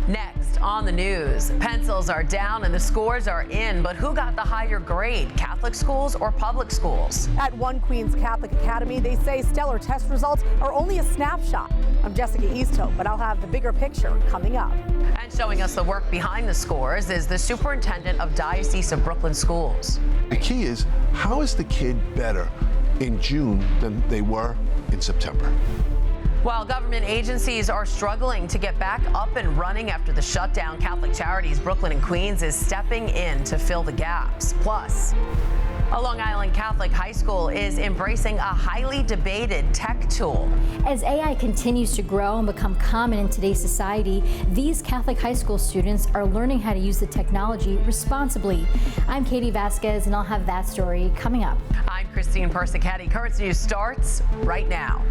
Next on the news, pencils are down and the scores are in, but who got the higher grade, Catholic schools or public schools? At one Queens Catholic Academy, they say stellar test results are only a snapshot. I'm Jessica Easthope, but I'll have the bigger picture coming up. And showing us the work behind the scores is the superintendent of Diocese of Brooklyn schools. The key is, how is the kid better in June than they were in September? While government agencies are struggling to get back up and running after the shutdown, Catholic Charities Brooklyn and Queens is stepping in to fill the gaps. Plus, a Long Island Catholic high school is embracing a highly debated tech tool. As AI continues to grow and become common in today's society, these Catholic high school students are learning how to use the technology responsibly. I'm Katie Vasquez, and I'll have that story coming up. I'm Christine Persichetti. Currents News starts right now.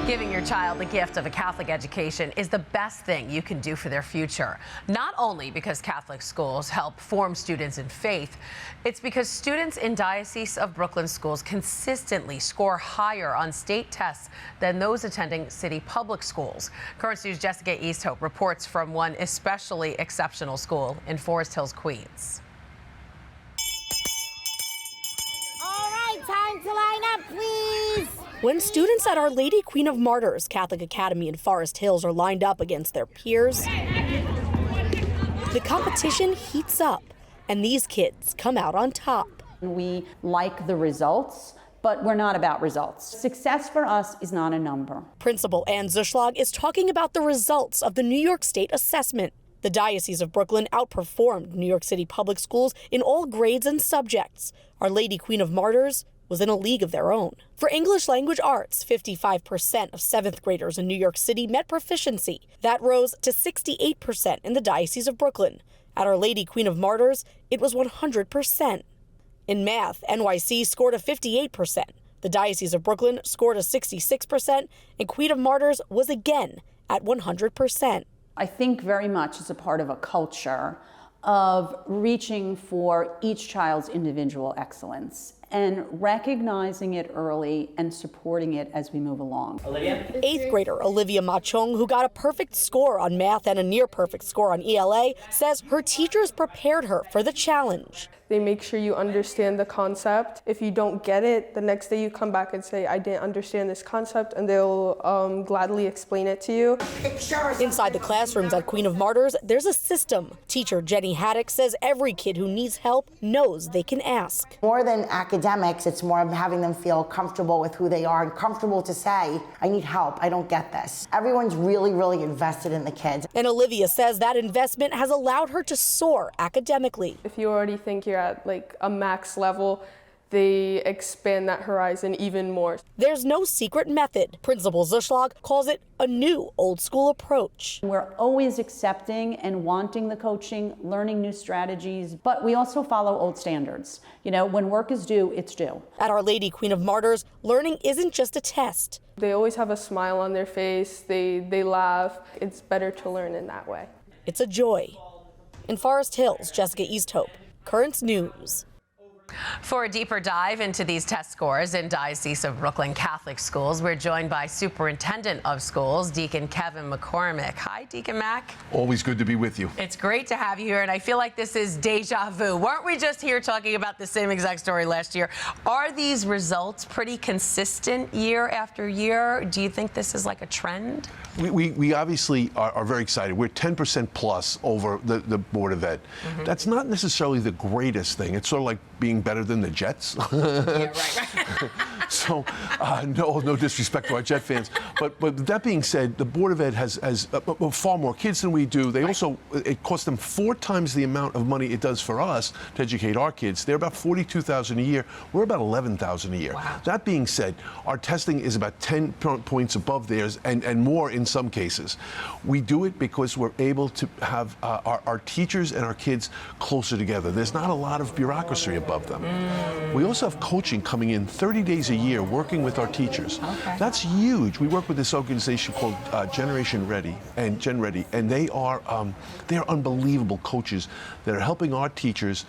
Giving your child the gift of a Catholic education is the best thing you can do for their future. Not only because Catholic schools help form students in faith, it's because students in Diocese of Brooklyn schools consistently score higher on state tests than those attending city public schools. Current News' Jessica Easthope reports from one especially exceptional school in Forest Hills, Queens. All right, time to line up, please. When students at Our Lady Queen of Martyrs Catholic Academy in Forest Hills are lined up against their peers, the competition heats up, and these kids come out on top. We like the results, but we're not about results. Success for us is not a number. Principal Ann Zuschlag is talking about the results of the New York State assessment. The Diocese of Brooklyn outperformed New York City public schools in all grades and subjects. Our Lady Queen of Martyrs was in a league of their own. For English language arts, 55% of 7th graders in New York City met proficiency. That rose to 68% in the Diocese of Brooklyn. At Our Lady Queen of Martyrs, it was 100%. In math, NYC scored a 58%. The Diocese of Brooklyn scored a 66%, and Queen of Martyrs was again at 100%. I think very much as a part of a culture of reaching for each child's individual excellence and recognizing it early and supporting it as we move along. Olivia? 8th grader Olivia Machong, who got a perfect score on math and a near perfect score on ELA, says her teachers prepared her for the challenge. They make sure you understand the concept. If you don't get it, the next day you come back and say, I didn't understand this concept, and they'll gladly explain it to you. Inside the classrooms at Queen of Martyrs, there's a system. Teacher Jenny Haddock says every kid who needs help knows they can ask. More than academics, it's more of having them feel comfortable with who they are and comfortable to say, I need help, I don't get this. Everyone's really, really invested in the kids. And Olivia says that investment has allowed her to soar academically. If you already think you're at like a max level, they expand that horizon even more. There's no secret method. Principal Zuschlag calls it a new old school approach. We're always accepting and wanting the coaching, learning new strategies, but we also follow old standards. You know, when work is due, it's due. At Our Lady Queen of Martyrs, learning isn't just a test. They always have a smile on their face, they laugh. It's better to learn in that way. It's a joy. In Forest Hills, Jessica Easthope, Currents News. For a deeper dive into these test scores in Diocese of Brooklyn Catholic schools, we're joined by Superintendent of Schools, Deacon Kevin McCormick. Hi, Deacon Mac. Always good to be with you. It's great to have you here, and I feel like this is deja vu. Weren't we just here talking about the same exact story last year? Are these results pretty consistent year after year? Do you think this is like a trend? We obviously are very excited. We're 10% plus over the Board of Ed. That's not necessarily the greatest thing. It's sort of like being better than the Jets. Yeah, right. So, no disrespect to our Jet fans. But that being said, the Board of Ed has far more kids than we do. They also, it costs them 4 times the amount of money it does for us to educate our kids. They're about $42,000 a year. We're about $11,000 a year. Wow. That being said, our testing is about 10 points above theirs and more in some cases. We do it because we're able to have our teachers and our kids closer together. There's not a lot of bureaucracy above them. We also have coaching coming in 30 days a year working with our teachers. Okay. That's huge. We work with this organization called Generation Ready and Gen Ready, and they are unbelievable coaches that are helping our teachers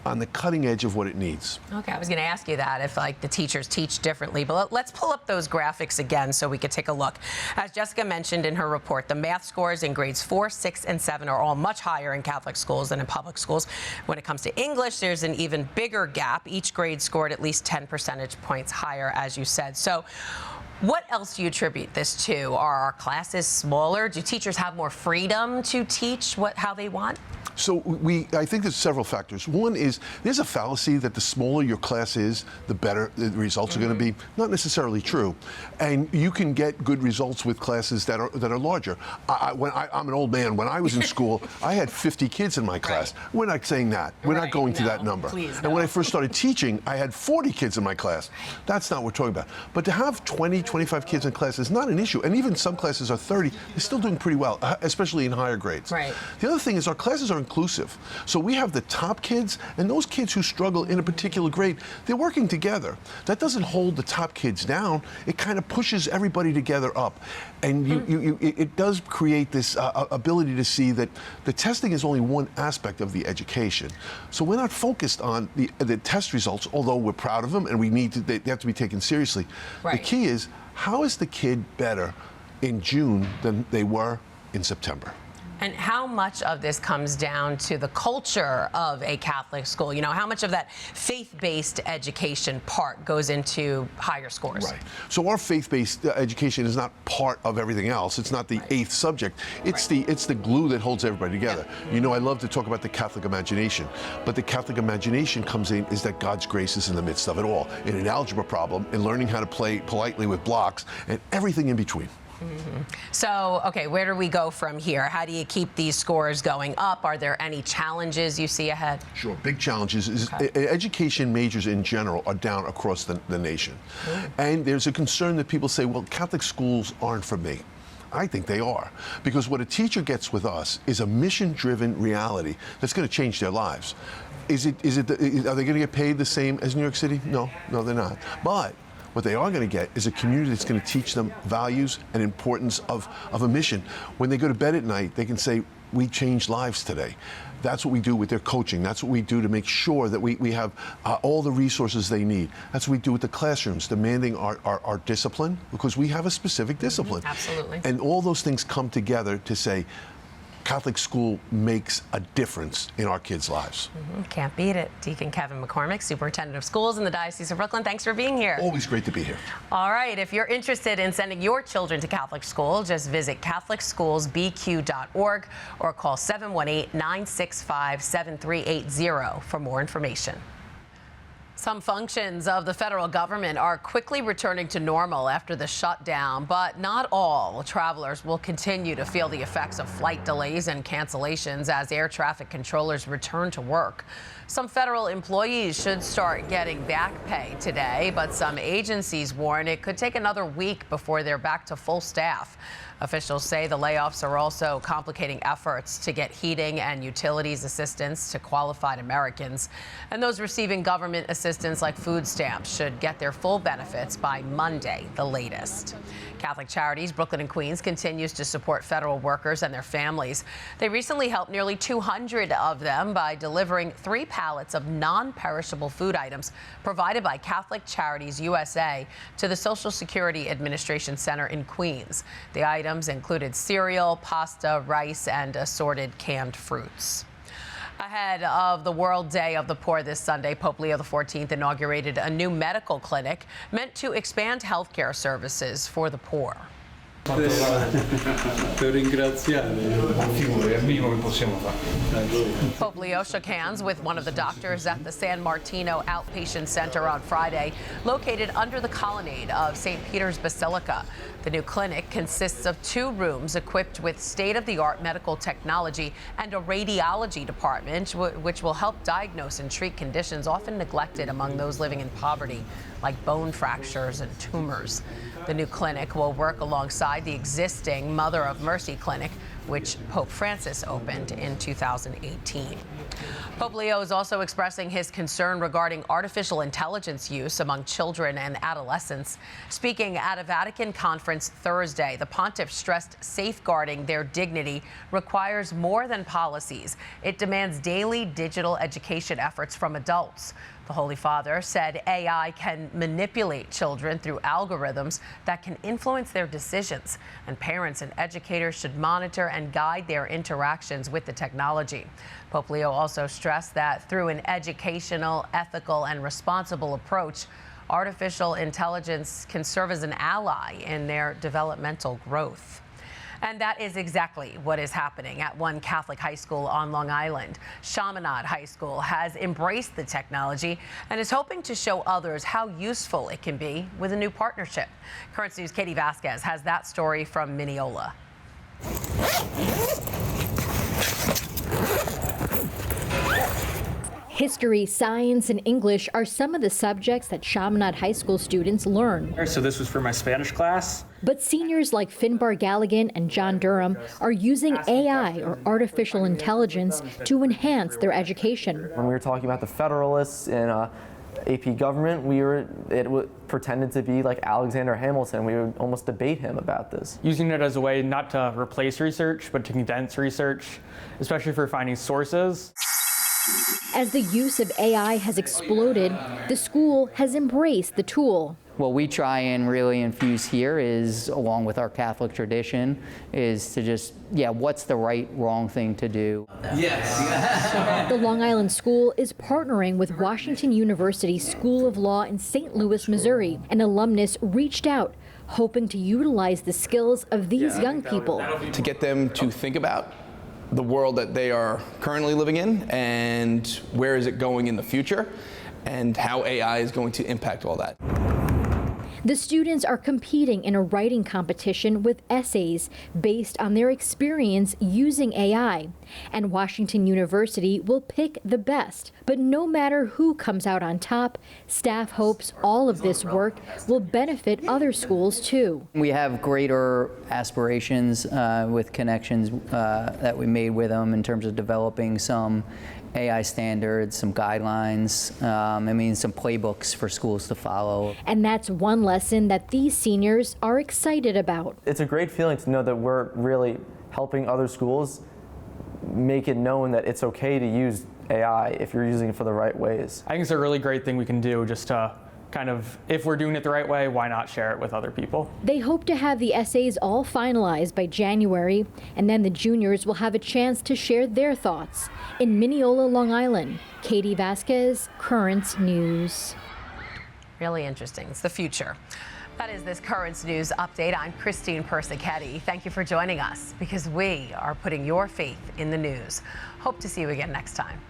on the cutting edge of what it needs. Okay, I was going to ask you that, if like the teachers teach differently, but let's pull up those graphics again so we could take a look. As Jessica mentioned in her report, the math scores in grades 4, 6, and 7 are all much higher in Catholic schools than in public schools. When it comes to English, there's an even bigger gap. Each grade scored at least 10 percentage points higher, as you said. So what else do you attribute this to? Are our classes smaller? Do teachers have more freedom to teach how they want? So I think there's several factors. One is there's a fallacy that the smaller your class is, the better the results are going to be. Not necessarily true. And you can get good results with classes that are larger. I'm an old man. When I was in school, I had 50 kids in my class. Right. We're not saying that. We're not going to that number. Please, and when I first started teaching, I had 40 kids in my class. That's not what we're talking about. But to have 20, 25 kids in class is not an issue. And even some classes are 30. They're still doing pretty well, especially in higher grades. Right. The other thing is our classes are inclusive. So we have the top kids and those kids who struggle in a particular grade, they're working together. That doesn't hold the top kids down. It kind of pushes everybody together up. And it does create this ability to see that the testing is only one aspect of the education. So we're not focused on the test results, although we're proud of them and they have to be taken seriously. Right. The key is, how is the kid better in June than they were in September? And how much of this comes down to the culture of a Catholic school? You know, how much of that faith-based education part goes into higher scores? Right. So our faith-based education is not part of everything else. It's not the eighth subject. It's the glue that holds everybody together. Yeah. You know, I love to talk about the Catholic imagination, but the Catholic imagination comes in is that God's grace is in the midst of it all. In an algebra problem, in learning how to play politely with blocks, and everything in between. Mm-hmm. So, okay, where do we go from here? How do you keep these scores going up? Are there any challenges you see ahead? Sure, big challenges. Education majors in general are down across the nation. And there's a concern that people say, well, Catholic schools aren't for me. I think they are, because what a teacher gets with us is a mission-driven reality that's going to change their lives. Are they going to get paid the same as New York City? No, they're not. But what they are going to get is a community that's going to teach them values and importance of a mission. When they go to bed at night, they can say, we changed lives today. That's what we do with their coaching. That's what we do to make sure that we have all the resources they need. That's what we do with the classrooms, demanding our discipline, because we have a specific discipline. Absolutely. And all those things come together to say, Catholic school makes a difference in our kids' lives. Can't beat it. Deacon Kevin McCormick, Superintendent of Schools in the Diocese of Brooklyn. Thanks for being here. Always great to be here. All right. If you're interested in sending your children to Catholic school, just visit CatholicSchoolsBQ.org or call 718-965-7380 for more information. Some functions of the federal government are quickly returning to normal after the shutdown, but not all. Travelers will continue to feel the effects of flight delays and cancellations as air traffic controllers return to work. Some federal employees should start getting back pay today, but some agencies warn it could take another week before they're back to full staff. Officials say the layoffs are also complicating efforts to get heating and utilities assistance to qualified Americans. And those receiving government assistance like food stamps should get their full benefits by Monday, the latest. Catholic Charities Brooklyn and Queens continues to support federal workers and their families. They recently helped nearly 200 of them by delivering 3 pallets of non-perishable food items provided by Catholic Charities USA to the Social Security Administration Center in Queens. The items included cereal, pasta, rice, and assorted canned fruits. Ahead of the World Day of the Poor this Sunday, Pope Leo XIV inaugurated a new medical clinic meant to expand health care services for the poor. Pope Leo shook hands with one of the doctors at the San Martino Outpatient Center on Friday, located under the colonnade of St. Peter's Basilica. The new clinic consists of 2 rooms equipped with state-of-the-art medical technology and a radiology department, which will help diagnose and treat conditions often neglected among those living in poverty, like bone fractures and tumors. The new clinic will work alongside alongside the existing Mother of Mercy clinic, which Pope Francis opened in 2018. Pope Leo is also expressing his concern regarding artificial intelligence use among children and adolescents. Speaking at a Vatican conference Thursday, the pontiff stressed safeguarding their dignity requires more than policies. It demands daily digital education efforts from adults. The Holy Father said AI can manipulate children through algorithms that can influence their decisions, and parents and educators should monitor and guide their interactions with the technology. Pope Leo also stressed that through an educational, ethical, and responsible approach, artificial intelligence can serve as an ally in their developmental growth. And that is exactly what is happening at one Catholic high school on Long Island. Chaminade High School has embraced the technology and is hoping to show others how useful it can be with a new partnership. Currents News' Katie Vasquez has that story from Mineola. History, science, and English are some of the subjects that Chaminade High School students learn. So this was for my Spanish class. But seniors like Finbar Galligan and John Durham are using AI, or artificial intelligence, to enhance their education. When we were talking about the Federalists in AP government, pretended to be like Alexander Hamilton. We would almost debate him about this. Using it as a way not to replace research, but to condense research, especially for finding sources. As the use of AI has exploded, the school has embraced the tool. What we try and really infuse here is, along with our Catholic tradition, is to just, what's the right, wrong thing to do? Yes. The Long Island School is partnering with Washington University School of Law in St. Louis, Missouri. An alumnus reached out, hoping to utilize the skills of these young people. To get them to think about the world that they are currently living in and where is it going in the future and how AI is going to impact all that. The students are competing in a writing competition with essays based on their experience using AI, and Washington University will pick the best. But no matter who comes out on top, staff hopes all of this work will benefit other schools too. We have greater aspirations with connections that we made with them in terms of developing some AI standards, some guidelines, some playbooks for schools to follow. And that's one lesson that these seniors are excited about. It's a great feeling to know that we're really helping other schools make it known that it's okay to use AI if you're using it for the right ways. I think it's a really great thing we can do just to if we're doing it the right way, why not share it with other people? They hope to have the essays all finalized by January, and then the juniors will have a chance to share their thoughts. In Mineola, Long Island, Katie Vasquez, Currents News. Really interesting. It's the future. That is this Currents News update. I'm Christine Persichetti. Thank you for joining us, because we are putting your faith in the news. Hope to see you again next time.